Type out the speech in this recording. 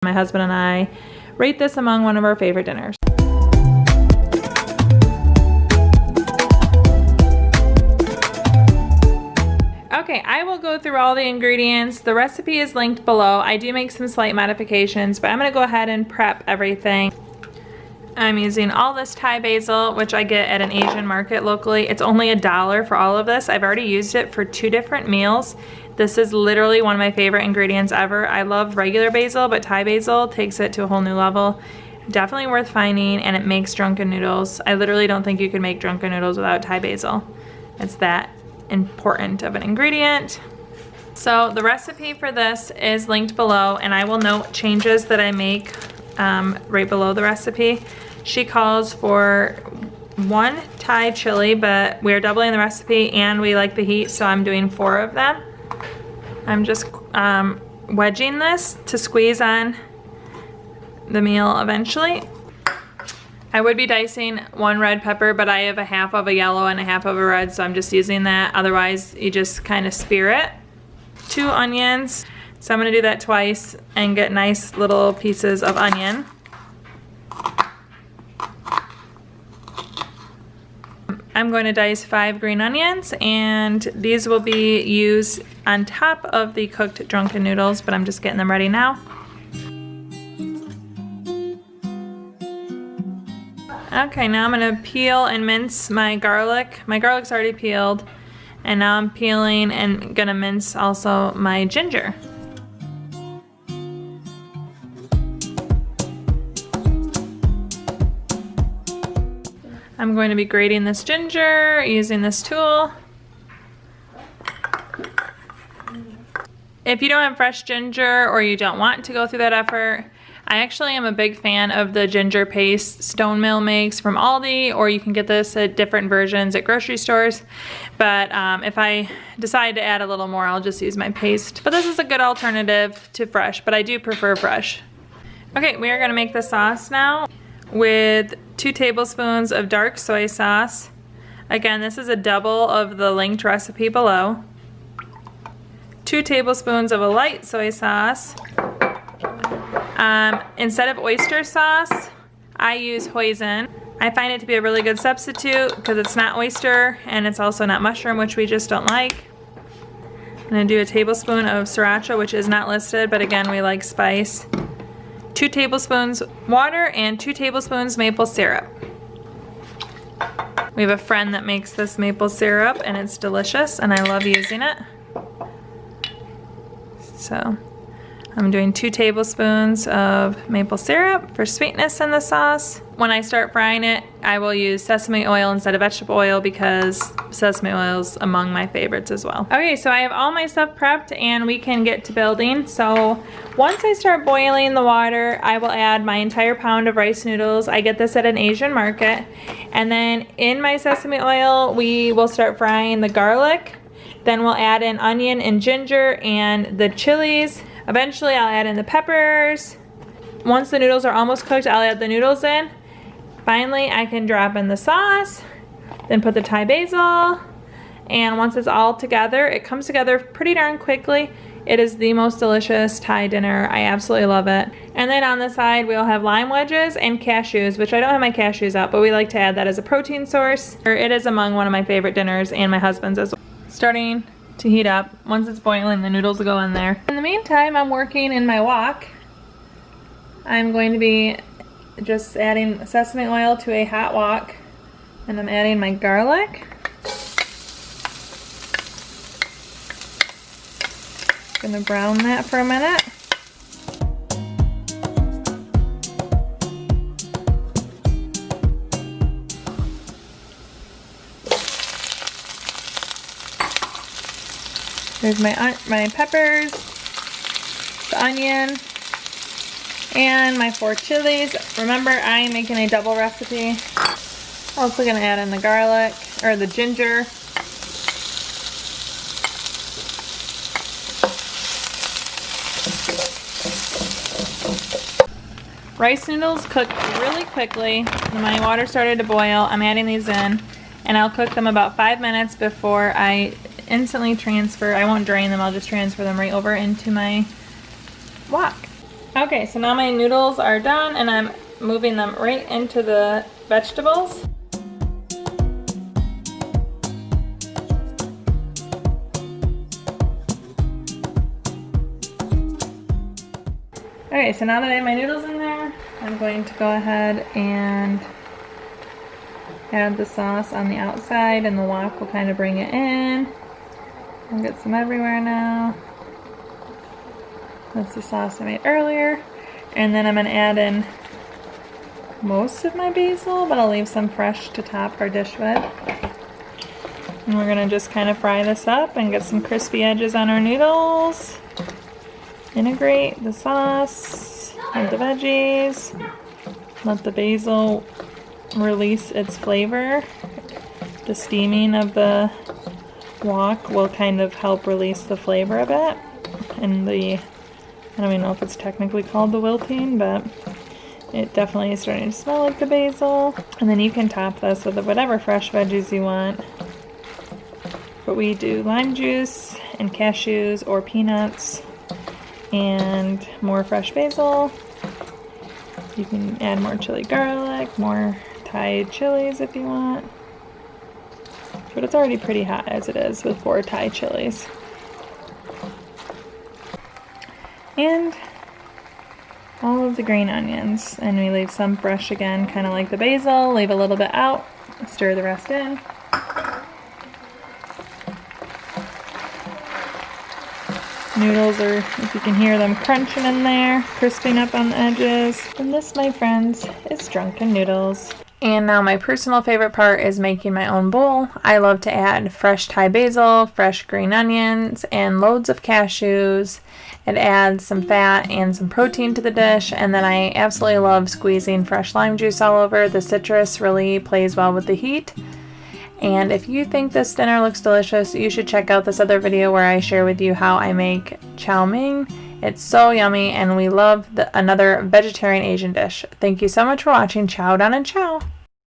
My husband and I rate this among one of our favorite dinners. Okay, I will go through all the ingredients. The recipe is linked below. I do make some slight modifications, but I'm gonna go ahead and prep everything. I'm using all this Thai basil, which I get at an Asian market locally. It's only $1 for all of this. I've already used it for 2 different meals. This is literally one of my favorite ingredients ever. I love regular basil, but Thai basil takes it to a whole new level. Definitely worth finding, and it makes drunken noodles. I literally don't think you could make drunken noodles without Thai basil. It's that important of an ingredient. So the recipe for this is linked below, and I will note changes that I make right below the recipe. She calls for 1 Thai chili, but we're doubling the recipe and we like the heat, so I'm doing 4 of them. I'm just wedging this to squeeze on the meal eventually. I would be dicing 1 red pepper, but I have a half of a yellow and a half of a red, so I'm just using that. Otherwise, you just kind of spear it. 2 onions. So I'm gonna do that twice and get nice little pieces of onion. I'm going to dice 5 green onions, and these will be used on top of the cooked drunken noodles, but I'm just getting them ready now. Okay, now I'm gonna peel and mince my garlic. My garlic's already peeled, and now I'm peeling and gonna mince also my ginger. I'm going to be grating this ginger using this tool. If you don't have fresh ginger or you don't want to go through that effort, I actually am a big fan of the ginger paste Snail Mail makes from Aldi, or you can get this at different versions at grocery stores. But if I decide to add a little more, I'll just use my paste. But this is a good alternative to fresh, but I do prefer fresh. Okay, we are gonna make the sauce now with 2 tablespoons of dark soy sauce. Again, this is a double of the linked recipe below. 2 tablespoons of a light soy sauce. Instead of oyster sauce, I use Hoisin. I find it to be a really good substitute because it's not oyster and it's also not mushroom, which we just don't like. I'm gonna do a tablespoon of sriracha, which is not listed, but again, we like spice. 2 tablespoons water and 2 tablespoons maple syrup. We have a friend that makes this maple syrup and it's delicious and I love using it. So I'm doing 2 tablespoons of maple syrup for sweetness in the sauce. When I start frying it, I will use sesame oil instead of vegetable oil because sesame oil is among my favorites as well. Okay, so I have all my stuff prepped and we can get to building. So once I start boiling the water, I will add my entire pound of rice noodles. I get this at an Asian market. And then in my sesame oil, we will start frying the garlic. Then we'll add in onion and ginger and the chilies. Eventually I'll add in the peppers. Once the noodles are almost cooked, I'll add the noodles in. Finally, I can drop in the sauce, then put the Thai basil, and once it's all together, it comes together pretty darn quickly. It is the most delicious Thai dinner. I absolutely love it. And then on the side, we'll have lime wedges and cashews, which I don't have my cashews out, but we like to add that as a protein source. It is among one of my favorite dinners and my husband's as well. Starting to heat up. Once it's boiling, the noodles will go in there. In the meantime, I'm working in my wok. I'm going to be just adding sesame oil to a hot wok, and I'm adding my garlic. Gonna brown that for a minute. There's my peppers, the onion, and my 4 chilies. Remember, I am making a double recipe. Also gonna add in the garlic, or the ginger. Rice noodles cook really quickly. When my water started to boil, I'm adding these in, and I'll cook them about 5 minutes before I instantly transfer. I won't drain them, I'll just transfer them right over into my wok. Okay, so now my noodles are done and I'm moving them right into the vegetables. Okay, so now that I have my noodles in there, I'm going to go ahead and add the sauce on the outside, and the wok will kind of bring it in. I'll get some everywhere now. That's the sauce I made earlier. And then I'm going to add in most of my basil, but I'll leave some fresh to top our dish with. And we're going to just kind of fry this up and get some crispy edges on our noodles. Integrate the sauce with the veggies. Let the basil release its flavor. The steaming of the wok will kind of help release the flavor a bit. And I don't even know if it's technically called the wilting, but it definitely is starting to smell like the basil. And then you can top this with whatever fresh veggies you want. But we do lime juice and cashews or peanuts and more fresh basil. You can add more chili garlic, more Thai chilies if you want. But it's already pretty hot as it is with 4 Thai chilies. And all of the green onions. And we leave some fresh again, kind of like the basil. Leave a little bit out, stir the rest in. Noodles are, if you can hear them crunching in there, crisping up on the edges. And this, my friends, is Drunken Noodles. And now my personal favorite part is making my own bowl. I love to add fresh Thai basil, fresh green onions, and loads of cashews. It adds some fat and some protein to the dish, and then I absolutely love squeezing fresh lime juice all over. The citrus really plays well with the heat. And if you think this dinner looks delicious, you should check out this other video where I share with you how I make chow mein. It's so yummy, and we love another vegetarian Asian dish. Thank you so much for watching. Chow down and chow.